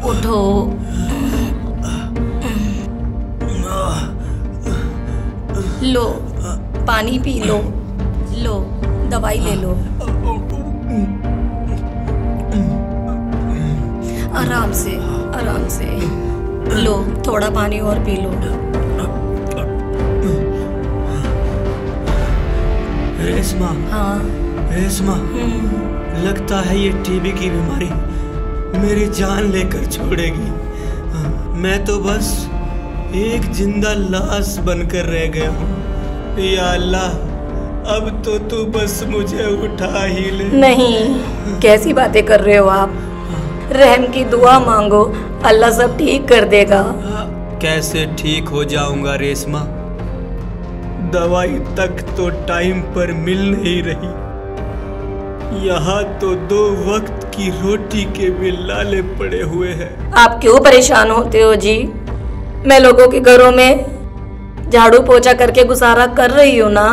उठो। लो पानी P low, लो दवाई ले लो। आराम से आराम से लो, थोड़ा पानी और पी लो। रेशमा, हाँ रेशमा, लगता है ये टीबी की बीमारी मेरी जान लेकर छोड़ेगी। मैं तो बस एक जिंदा लाश बनकर रह गया हूँ। या अल्लाह, अब तो तू बस मुझे उठा ही ले। नहीं, कैसी बातें कर रहे हो आप? रहम की दुआ मांगो, अल्लाह सब ठीक कर देगा। कैसे ठीक हो जाऊंगा रेशमा? दवाई तक तो टाइम पर मिल नहीं रही। यहाँ तो 2 वक्त की रोटी के भी लाले पड़े हुए हैं। आप क्यों परेशान होते हो जी? मैं लोगों के घरों में झाड़ू पोछा करके गुजारा कर रही हूँ ना।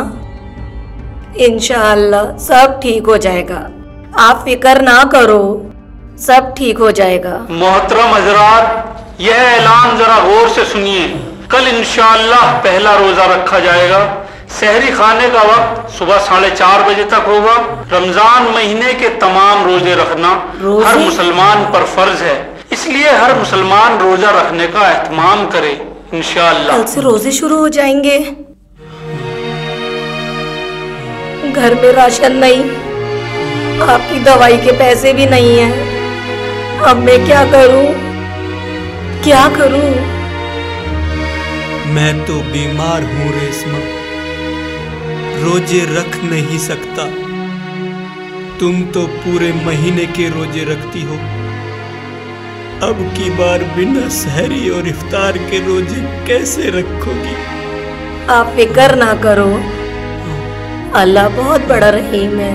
इंशाअल्लाह सब ठीक हो जाएगा, आप फिक्र ना करो, सब ठीक हो जाएगा। मोहतरम हजरात, यह ऐलान जरा गौर से सुनिए। कल इंशाअल्लाह पहला रोजा रखा जाएगा। सहरी खाने का वक्त सुबह 4:30 बजे तक होगा। रमजान महीने के तमाम रोजे रखना हर मुसलमान पर फर्ज है, इसलिए हर मुसलमान रोजा रखने का एहतमाम करे इंशाअल्लाह। कल से रोजे शुरू हो जाएंगे। घर में राशन नहीं, आपकी दवाई के पैसे भी नहीं है। अब मैं क्या करूं, क्या करूं? मैं तो बीमार हूँ रेशमा, रोजे रख नहीं सकता। तुम तो पूरे महीने के रोजे रखती हो, अब की बार बिना सहरी और इफ्तार के रोजे कैसे रखोगी? आप फिक्र ना करो, अल्लाह बहुत बड़ा रहीम है,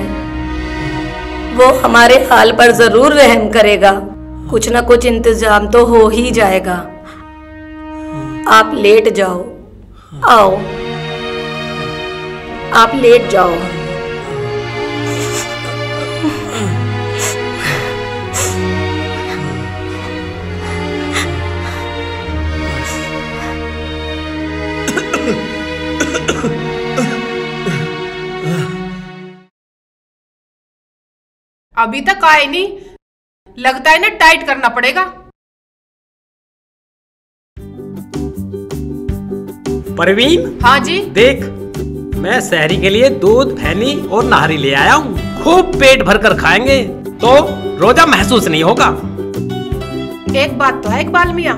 वो हमारे हाल पर जरूर रहम करेगा। कुछ ना कुछ इंतजाम तो हो ही जाएगा। आप लेट जाओ, आओ आप लेट जाओ। अभी तक आए नहीं, लगता है ना टाइट करना पड़ेगा। परवीन, हाँ जी। देख, मैं सहरी के लिए दूध, फैनी और नाहरी ले आया हूँ। खूब पेट भर कर खाएंगे तो रोजा महसूस नहीं होगा। एक बात तो है इकबाल मियाँ,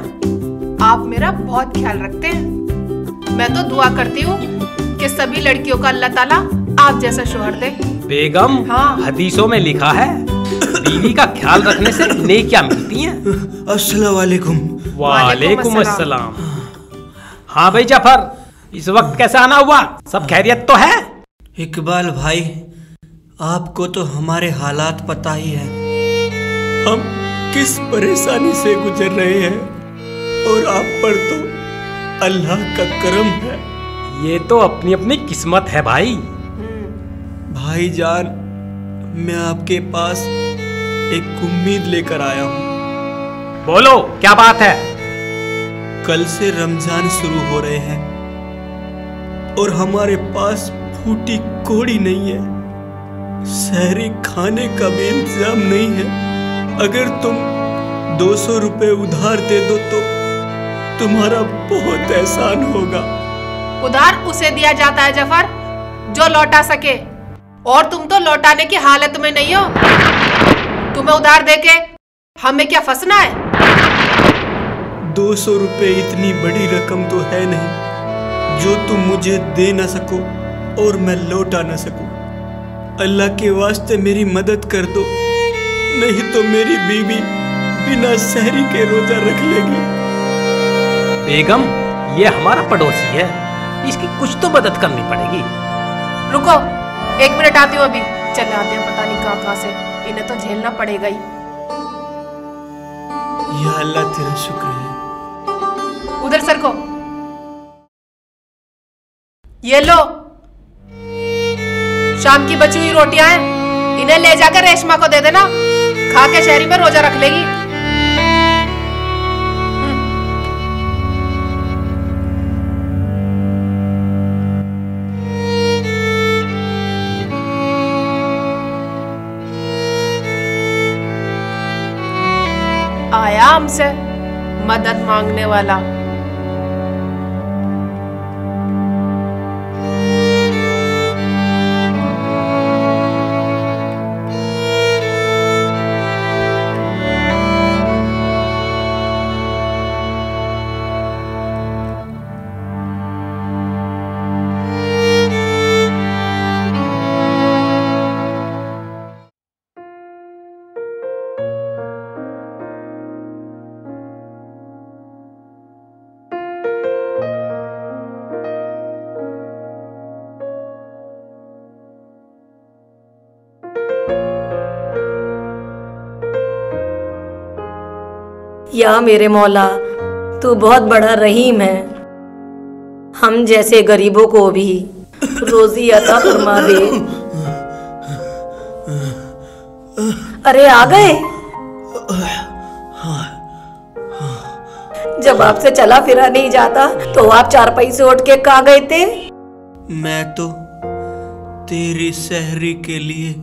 आप मेरा बहुत ख्याल रखते हैं। मैं तो दुआ करती हूँ कि सभी लड़कियों का अल्लाह ताला आप जैसा शोहर दे। बेगम, हाँ। हदीसों में लिखा है बीवी का ख्याल रखने से नेकियां मिलती हैं। अस्सलाम वालेकुम। वालेकुम अस्सलाम। हाँ भाई जाफर, इस वक्त कैसे आना हुआ? सब खैरियत तो है? इकबाल भाई, आपको तो हमारे हालात पता ही है, हम किस परेशानी से गुजर रहे हैं, और आप पर तो अल्लाह का करम है। ये तो अपनी अपनी किस्मत है भाई। भाईजान, मैं आपके पास एक उम्मीद लेकर आया हूँ। बोलो, क्या बात है? कल से रमजान शुरू हो रहे हैं और हमारे पास फूटी कोड़ी नहीं है, सहरी खाने का भी इंतजाम नहीं है। अगर तुम 200 रुपए उधार दे दो तो तुम्हारा बहुत एहसान होगा। उधार उसे दिया जाता है जफर जो लौटा सके, और तुम तो लौटाने की हालत में नहीं हो। तुम्हें उधार देके हमें क्या फंसना है? 200 रुपए इतनी बड़ी रकम तो है नहीं जो तुम मुझे दे न सको और मैं लौटा न सकूं। अल्लाह के वास्ते मेरी मदद कर दो, नहीं तो मेरी बीवी बिना सहरी के रोजा रख लेगी। बेगम, ये हमारा पड़ोसी है, इसकी कुछ तो मदद करनी पड़ेगी। रुको, 1 मिनट आती हूँ अभी। चले आते हैं, पता नहीं कहाँ से, इन्हें तो झेलना पड़ेगा ही। या अल्लाह तेरा शुक्र है। उधर सर को ये लो, शाम की बची हुई रोटियां हैं, इन्हें ले जाकर रेशमा को दे देना, खा के शहरी में रोजा रख लेगी। आया हमसे मदद मांगने वाला। या मेरे मौला, तू बहुत बड़ा रहीम है, हम जैसे गरीबों को भी रोजी अता फरमा दे। अरे आ गए? जब आपसे चला फिरा नहीं जाता तो आप चारपाई से उठ के कहाँ गए थे? मैं तो तेरी सहरी के लिए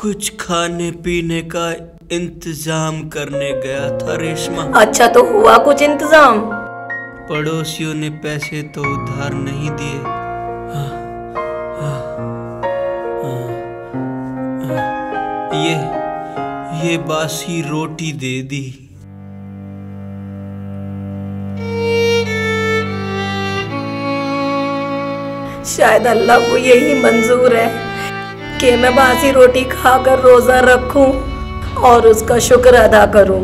कुछ खाने पीने का इंतजाम करने गया था रेशमा। अच्छा, तो हुआ कुछ इंतजाम? पड़ोसियों ने पैसे तो उधार नहीं दिए। ये बासी रोटी दे दी। शायद अल्लाह को यही मंजूर है कि मैं बासी रोटी खाकर रोजा रखूं और उसका शुक्र अदा करूं।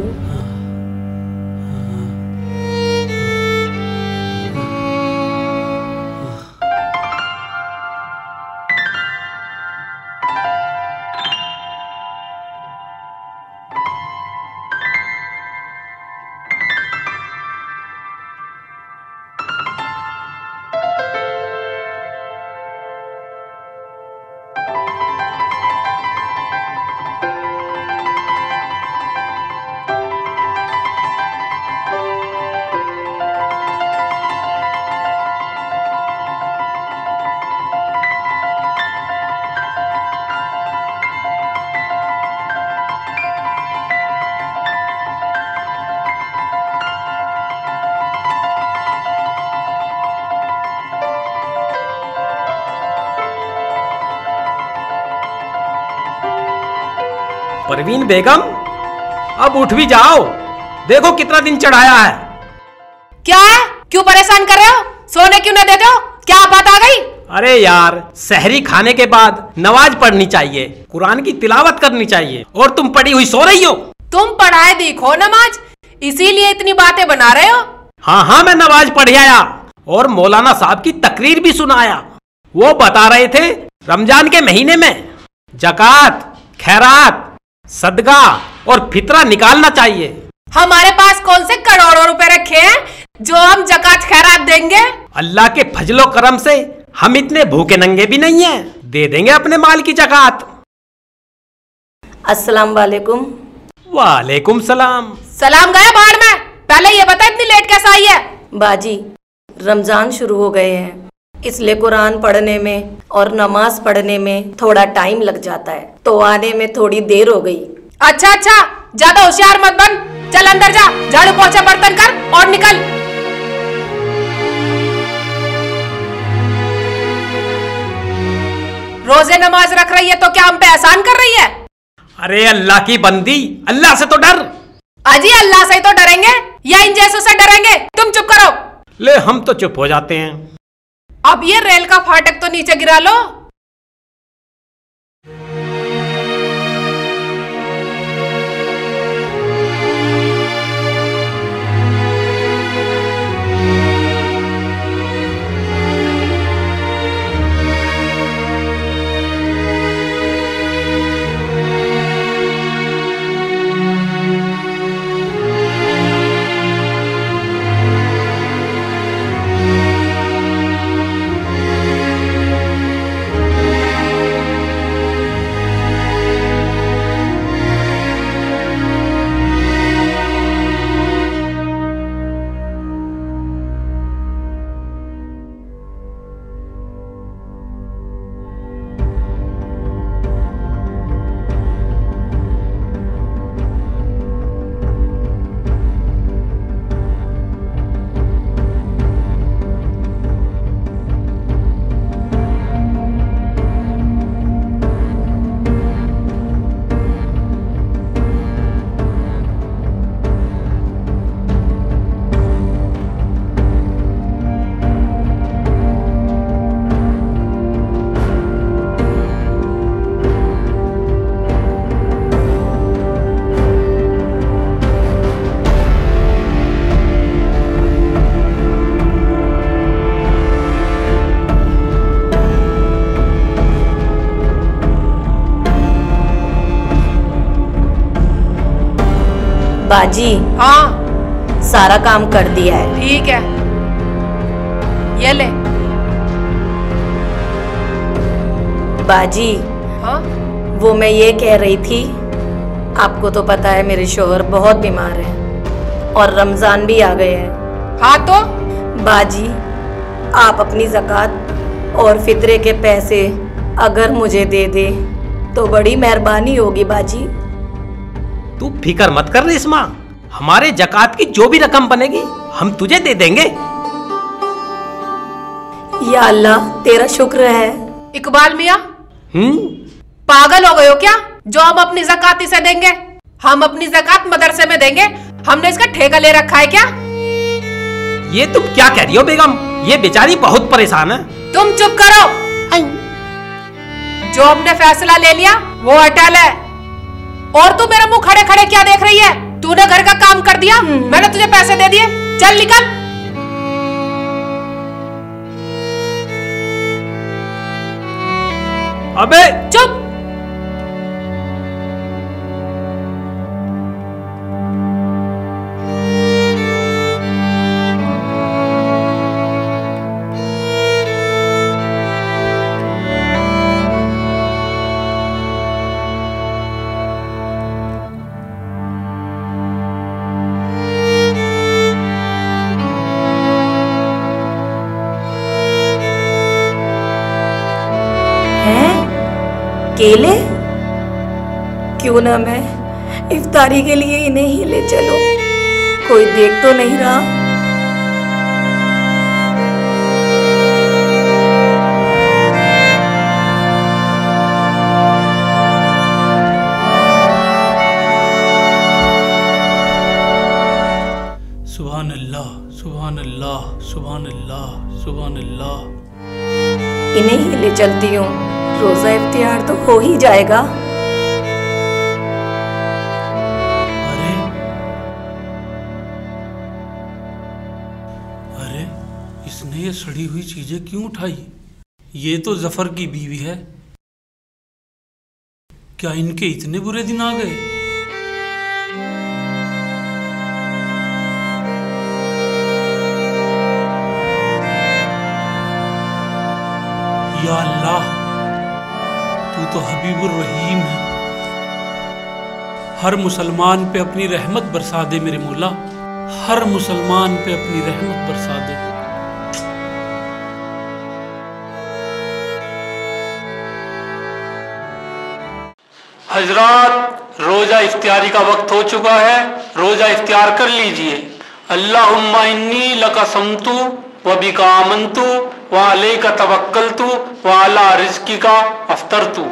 परवीन बेगम, अब उठ भी जाओ, देखो कितना दिन चढ़ाया है। क्या है? क्यों परेशान कर रहे हो? सोने क्यों न देते हो? क्या बात आ गई? अरे यार, सहरी खाने के बाद नमाज पढ़नी चाहिए, कुरान की तिलावत करनी चाहिए, और तुम पड़ी हुई सो रही हो। तुम पढ़ाए देखो नमाज, इसीलिए इतनी बातें बना रहे हो। हाँ हाँ, मैं नमाज पढ़ आया और मौलाना साहब की तकरीर भी सुनाया। वो बता रहे थे रमजान के महीने में जकात, खैरात, सदका और फितरा निकालना चाहिए। हमारे पास कौन से करोड़ों रुपए रखे हैं जो हम जकात खैरात देंगे? अल्लाह के फजलो करम से हम इतने भूखे नंगे भी नहीं हैं, दे देंगे अपने माल की जकात। अस्सलाम वालेकुम। वालेकुम सलाम। सलाम गया बाढ़ में, पहले ये बता इतनी लेट कैसे आई है? बाजी, रमजान शुरू हो गए हैं, इसलिए कुरान पढ़ने में और नमाज पढ़ने में थोड़ा टाइम लग जाता है, तो आने में थोड़ी देर हो गई। अच्छा अच्छा, ज्यादा होशियार मत बन, चल अंदर जा, झाड़ू पोछा बर्तन कर और निकल। रोजे नमाज रख रही है तो क्या हम पे एहसान कर रही है? अरे अल्लाह की बंदी, अल्लाह से तो डर। अजी अल्लाह से तो डरेंगे या इन जैसों से डरेंगे? तुम चुप करो। ले, हम तो चुप हो जाते हैं। अब ये रेल का फाटक तो नीचे गिरा लो। बाजी हाँ सारा काम कर दिया है। ठीक है, ये ले। बाजी हाँ वो मैं ये कह रही थी, आपको तो पता है मेरे शोहर बहुत बीमार हैं और रमजान भी आ गए हैं। हाँ तो बाजी आप अपनी ज़कात और फितरे के पैसे अगर मुझे दे दे तो बड़ी मेहरबानी होगी बाजी। तू फिक्र मत कर रेशमा, हमारे जकात की जो भी रकम बनेगी हम तुझे दे देंगे। या अल्लाह तेरा शुक्र है। इकबाल मियाँ पागल हो गए हो क्या? जो हम अपनी ज़कात इसे देंगे, हम अपनी ज़कात मदरसे में देंगे। हमने इसका ठेका ले रखा है क्या? ये तुम क्या कह रही हो बेगम? ये बेचारी बहुत परेशान है। तुम चुप करो। जो हमने फैसला ले लिया वो अटल है। और तू मेरा मुंह खड़े खड़े क्या देख रही है? तूने घर का काम कर दिया, मैंने तुझे पैसे दे दिए, चल निकल। अबे चुप। केले क्यों ना मैं इफ्तारी के लिए इन्हें ही ले चलो, कोई देख तो नहीं रहा। सुभान अल्लाह, सुभान अल्लाह, सुभान अल्लाह, सुभान अल्लाह। इन्हें ही ले चलती हूँ, रोजा इफ्तियार तो हो ही जाएगा। अरे अरे, इसने ये सड़ी हुई चीजें क्यों उठाई? ये तो जफर की बीवी है। क्या इनके इतने बुरे दिन आ गए? या अल्लाह, तू तो हबीबुर रहीम है। हर मुसलमान पे अपनी रहमत बरसा दे मेरे मौला, हर मुसलमान पे अपनी रहमत बरसा दे। हजरात, रोजा इफ्तियारी का वक्त हो चुका है, रोजा इफ्तियार कर लीजिए। अल्लाहुम्मा इन्नी लका समतु व बिका आमनतु व अलैका तवक्कलतु व अला रिज़्किका अफ्तरतु।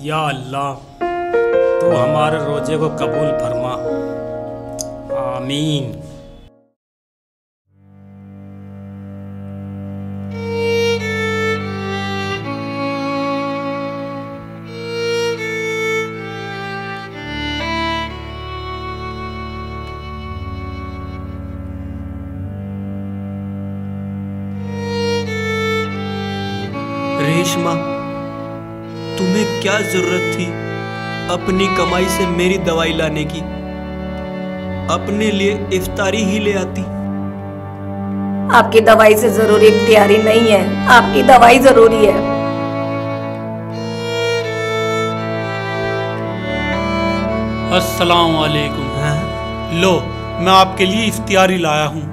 या अल्लाह, तू हमारे रोजे को कबूल फरमा, आमीन। रेशमा, तुम्हें क्या जरूरत थी अपनी कमाई से मेरी दवाई लाने की? अपने लिए इफ्तारी ही ले आती। आपकी दवाई से जरूरी इफ्तियारी नहीं है, आपकी दवाई जरूरी है। अस्सलाम वालेकुम। लो, मैं आपके लिए इफ्तियारी लाया हूँ।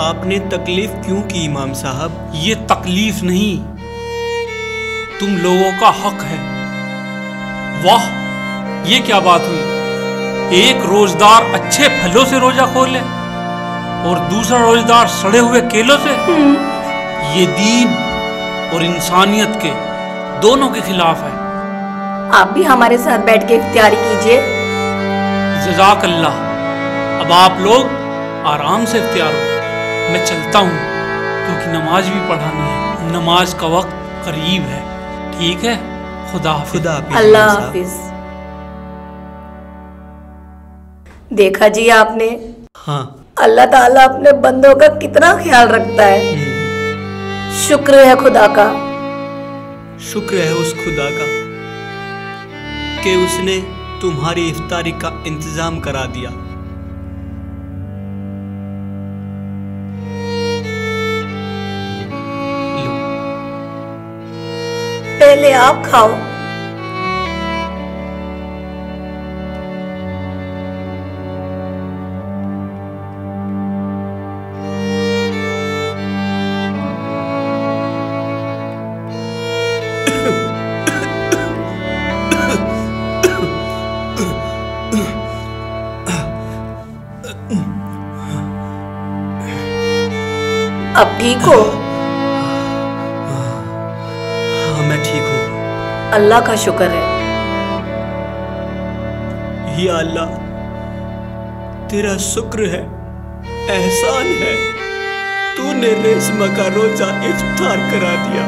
आपने तकलीफ क्यों की इमाम साहब? ये तकलीफ नहीं, तुम लोगों का हक है। वाह, ये क्या बात हुई? एक रोजदार अच्छे फलों से रोजा खोले और दूसरा रोजदार सड़े हुए केलों से। ये दीन और इंसानियत के दोनों के खिलाफ है। आप भी हमारे साथ बैठ के इफ्तियारी कीजिए। जज़ाक अल्लाह। अब आप लोग आराम से इफ्तियार हो, मैं चलता हूँ क्योंकि नमाज भी पढ़ानी है। नमाज का वक्त करीब है। ठीक है, खुदा हाफिज़। खुदा हाफिज़। अल्लाह इमाम साहब। हाफिज। देखा जी आपने, हाँ। अल्लाह ताला अपने बंदों का कितना ख्याल रखता है। शुक्र है खुदा का। शुक्र है उस खुदा का कि उसने तुम्हारी इफ्तारी का इंतजाम करा दिया। लो। पहले आप खाओ। अब ठीक हो? हाँ, मैं ठीक हूँ। अल्लाह का शुक्र है। या अल्लाह, तेरा शुक्र है, एहसान है, तूने रेशमा का रोजा इफ्तार करा दिया।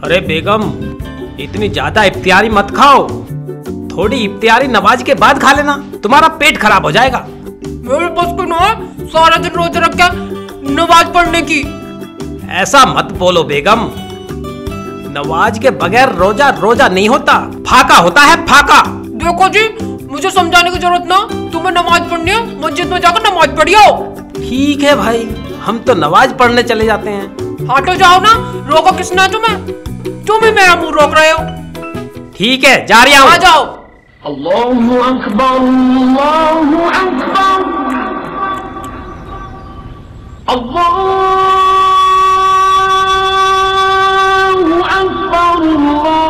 अरे बेगम, इतनी ज्यादा इफ्तियारी मत खाओ, थोड़ी इफ्तियारी नमाज के बाद खा लेना, तुम्हारा पेट खराब हो जाएगा। मेरे पास को ना सारा दिन रोजे रख के नमाज पढ़ने की। ऐसा मत बोलो बेगम, नमाज के बगैर रोजा रोजा नहीं होता, फाका होता है, फाका। देखो जी, मुझे समझाने की जरूरत ना, तुम्हें नमाज पढ़नी है, मस्जिद में जाकर नमाज पढ़ियो। ठीक है भाई, हम तो नमाज पढ़ने चले जाते हैं। हटो जाओ ना, रोको किसने तुम्हें? तुम ही मेरा मुंह रोक रहे हो। ठीक है, जा रही हूं। आ जाओ। अल्लाहु अकबर, अल्लाहु अकबर, अल्लाहु अकबर, अल्लाह।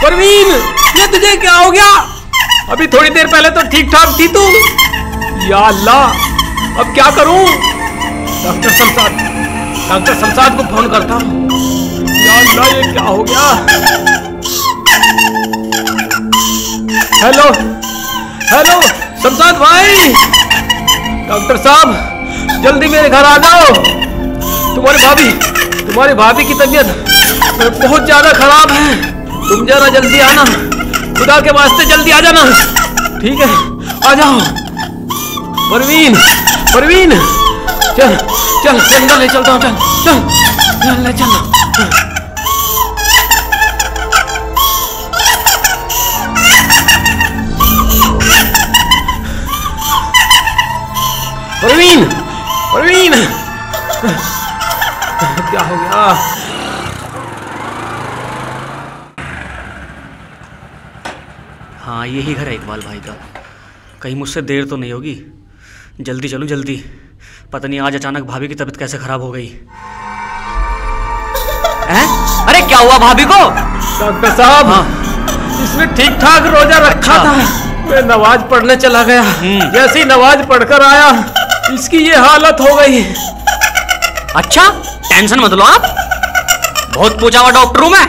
परवीन, ये तुझे क्या हो गया? अभी थोड़ी देर पहले तो ठीक ठाक थी तू। या अल्लाह, अब क्या करूं? डॉक्टर शमशाद को फोन करता हूं। या अल्लाह, ये क्या हो गया? हेलो हेलो, शमशाद भाई, डॉक्टर साहब जल्दी मेरे घर आ जाओ। तुम्हारी भाभी की तबीयत बहुत ज्यादा खराब है, तुम जरा जल्दी आना, खुदा के वास्ते जल्दी आ जाना। ठीक है, आ जाओ। परवीन, चल अंदर ले चलता हूँ, चल ले चल। परवीन, क्या हो गया? हाँ, यही घर है इकबाल भाई का। कहीं मुझसे देर तो नहीं होगी? जल्दी चलूं, जल्दी। पता नहीं आज अचानक भाभी की तबीयत कैसे खराब हो गई। अरे क्या हुआ भाभी को? डॉक्टर साहब, इसने ठीक ठाक रोजा रखा था, मैं नमाज पढ़ने चला गया, जैसी नमाज पढ़कर आया इसकी ये हालत हो गई। अच्छा, टेंशन मत लो आप, बहुत पूछा हुआ डॉक्टर हूं मैं।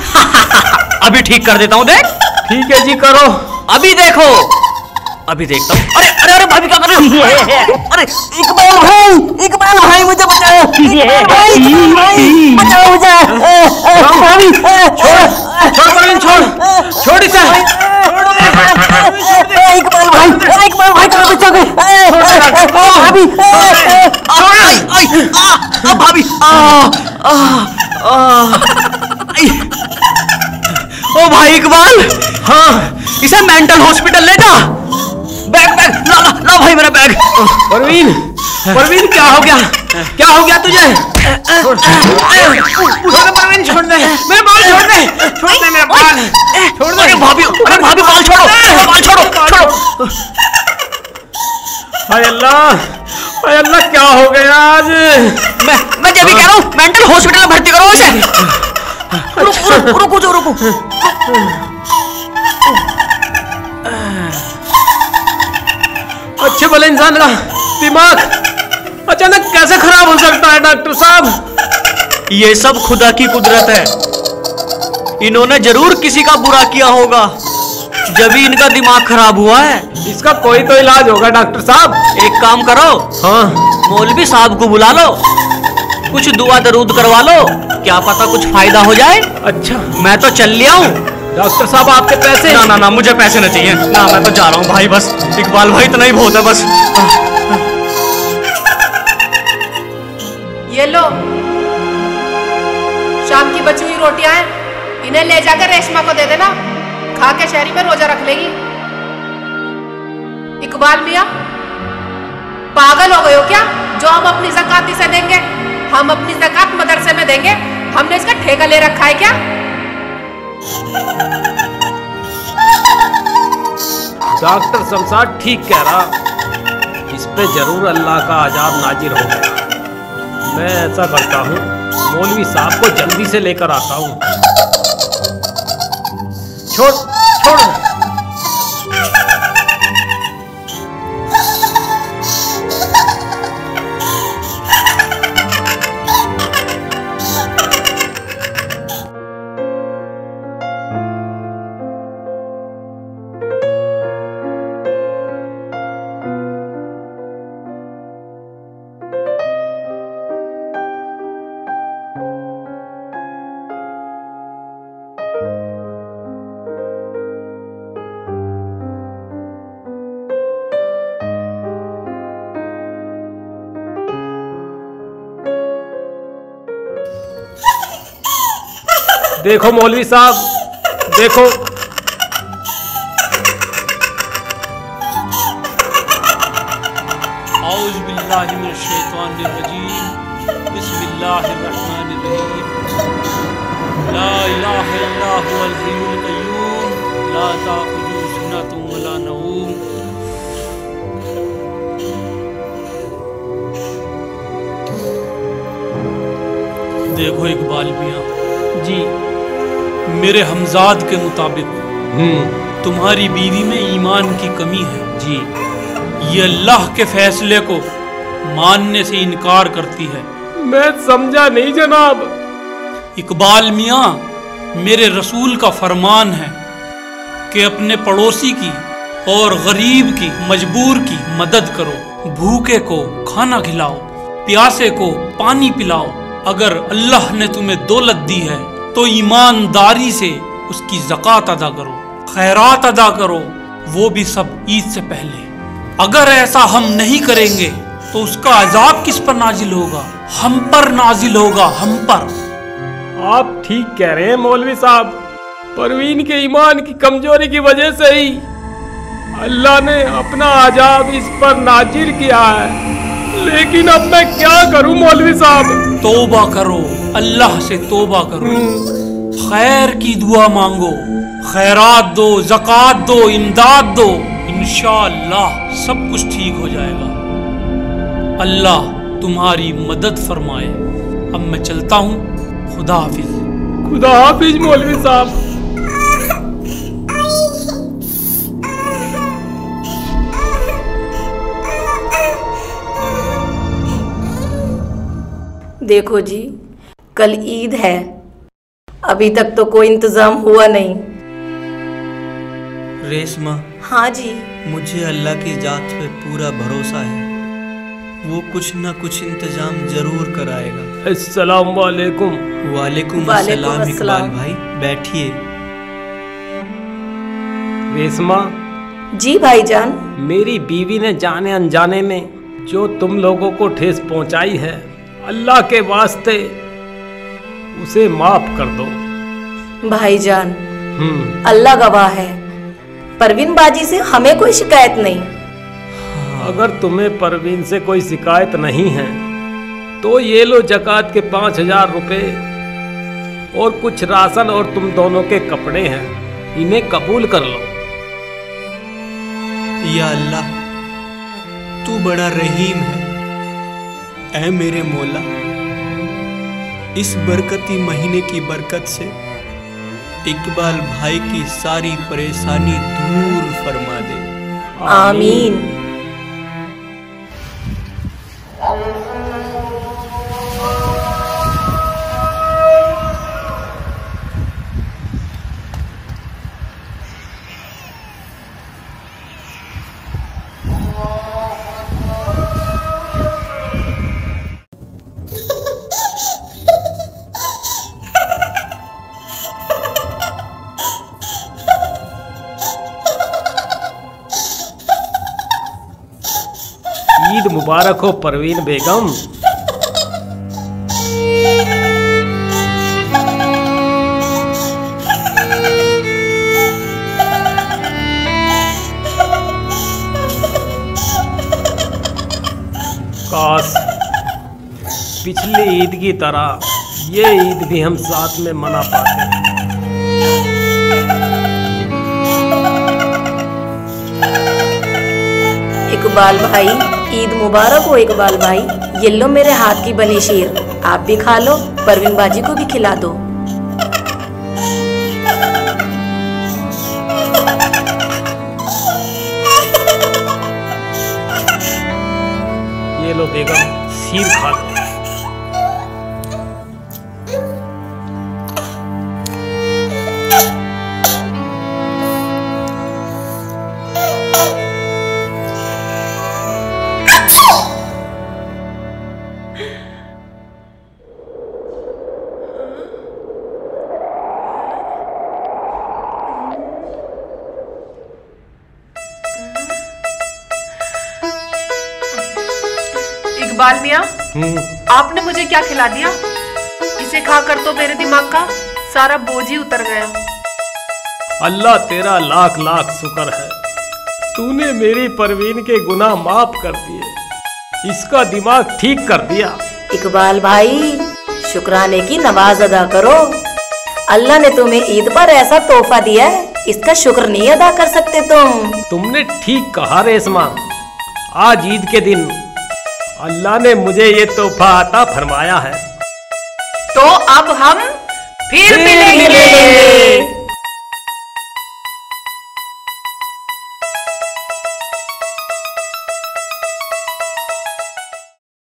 अभी ठीक कर देता हूं, देख। ठीक है जी, करो। अभी देखो, अभी देखता हूं। अरे अरे भाभी क्या कर रहे हो? अरे इकबाल भाई मुझे बचाओ, भाई बचाओ मुझे। भाभी छोड़ परवीन, छोड़ इसे, इकबाल भाई कहाँ बचोगे? भाभी भाभी ओ भाई इकबाल, हाँ इसे मेंटल हॉस्पिटल ले जा। बैग ला भाई मेरा बैग। परवीन क्या हो गया तुझे? छोड़ परवीन, छोड़ दे मेरे बाल, छोड़ दे मेरे बाल, छोड़ दे। अरे भाभी बाल छोड़ो। हाय अल्लाह क्या हो गया आज? मैं जब भी कह रहा हूँ मेंटल हॉस्पिटल में भर्ती करो इसे। रुको। अच्छे भले इंसान का दिमाग अचानक कैसे खराब हो सकता है डॉक्टर साहब? ये सब खुदा की कुदरत है। इन्होंने जरूर किसी का बुरा किया होगा, जब ही इनका दिमाग खराब हुआ है। इसका कोई तो इलाज होगा डॉक्टर साहब। एक काम करो, हाँ मौलवी साहब को बुला लो, कुछ दुआ दरूद करवा लो, क्या पता कुछ फायदा हो जाए। अच्छा मैं तो चल लिया हूँ। डॉक्टर साहब आपके पैसे? ना मुझे पैसे नहीं चाहिए ना, मैं तो जा रहा हूँ भाई, बस इकबाल भाई इतना ही बहुत है बस। ये लो शाम की बची हुई रोटियां हैं, इन्हें ले जाकर रेशमा को दे देना, खा के शहरी में रोजा रख लेगी। इकबाल मियाँ पागल हो गए हो क्या? जो हम अपनी ज़कात इसे देंगे, हम अपनी ज़कात मदरसे में देंगे, हमने इसका ठेका ले रखा है क्या? डॉक्टर शमशाद ठीक कह रहा, इस पे जरूर अल्लाह का अजाब नाजिर हो गया। मैं ऐसा करता हूँ, मौलवी साहब को जल्दी से लेकर आता हूँ। छोड़ देखो मौलवी साहब, देखो औज़ु बिल्लाहि मिनश शैतानिर रजीम, बिस्मिल्लाहिर्रहमानिर्रहीम, ला इलाहा इल्ला हुवल हय्युल क़य्यूम, ला ताख़ुज़ुहु सिनतुन वला नौम। देखो इकबाल मियाँ जी, मेरे हमजाद के मुताबिक तुम्हारी बीवी में ईमान की कमी है जी। ये अल्लाह के फैसले को मानने से इनकार करती है। मैं समझा नहीं जनाब। इकबाल मियाँ, मेरे रसूल का फरमान है कि अपने पड़ोसी की और गरीब की, मजबूर की मदद करो, भूखे को खाना खिलाओ, प्यासे को पानी पिलाओ। अगर अल्लाह ने तुम्हें दौलत दी है तो ईमानदारी से उसकी ज़कात अदा करो, खैरात अदा करो, वो भी सब ईद से पहले। अगर ऐसा हम नहीं करेंगे तो उसका अजाब किस पर नाजिल होगा? हम पर नाजिल होगा, हम पर। आप ठीक कह रहे हैं मौलवी साहब। परवीन के ईमान की कमजोरी की वजह से ही अल्लाह ने अपना अजाब इस पर नाजिल किया है। लेकिन अब मैं क्या करूं मौलवी साहब? तौबा करो, अल्लाह से तौबा करो, खैर की दुआ मांगो, खैरात दो, ज़कात दो, इमदाद दो, इंशाअल्लाह सब कुछ ठीक हो जाएगा। अल्लाह तुम्हारी मदद फरमाए। अब मैं चलता हूँ, खुदा हाफिज। खुदा हाफिज मौलवी साहब। देखो जी, कल ईद है, अभी तक तो कोई इंतजाम हुआ नहीं। रेशमा, हाँ जी। मुझे अल्लाह की जात पे पूरा भरोसा है, वो कुछ ना कुछ इंतजाम जरूर कराएगा। अस्सलाम वालेकुम। वालेकुम वालेकुम अस्सलाम इकबाल अस्सलाम। भाई, बैठिए। रेशमा, जी भाईजान। मेरी बीवी ने जाने अनजाने में जो तुम लोगों को ठेस पहुंचाई है, अल्लाह के वास्ते उसे माफ कर दो। भाईजान, हम्म। अल्लाह गवाह है, परवीन बाजी से हमें कोई शिकायत नहीं। अगर तुम्हें परवीन से कोई शिकायत नहीं है तो ये लो ज़कात के 5,000 रुपए और कुछ राशन और तुम दोनों के कपड़े हैं, इन्हें कबूल कर लो। या अल्लाह, तू बड़ा रहीम है। ऐ मेरे मौला, इस बरकती महीने की बरकत से इकबाल भाई की सारी परेशानी दूर फरमा दे। आमीन। ईद मुबारक हो परवीन बेगम। काश पिछली ईद की तरह ये ईद भी हम साथ में मना पाते। इकबाल भाई, ईद मुबारक हो इकबाल भाई। ये लो मेरे हाथ की बनी शीर, आप भी खा लो, परवीन बाजी को भी खिला दो। ये लो बेगम, शीर खा लो। इकबाल मियाँ, आपने मुझे क्या खिला दिया? इसे खाकर तो मेरे दिमाग का सारा बोझ ही उतर गया। अल्लाह तेरा लाख लाख शुक्र है, तूने मेरी परवीन के गुनाह माफ कर दिए, इसका दिमाग ठीक कर दिया। इकबाल भाई, शुक्राने की नमाज अदा करो। अल्लाह ने तुम्हें ईद पर ऐसा तोहफा दिया है, इसका शुक्र नहीं अदा कर सकते तुम। तुमने ठीक कहा रेशमा, आज ईद के दिन अल्लाह ने मुझे ये तोहफा अता फरमाया है। तो अब हम फिर मिलेंगे। मिलेंगे।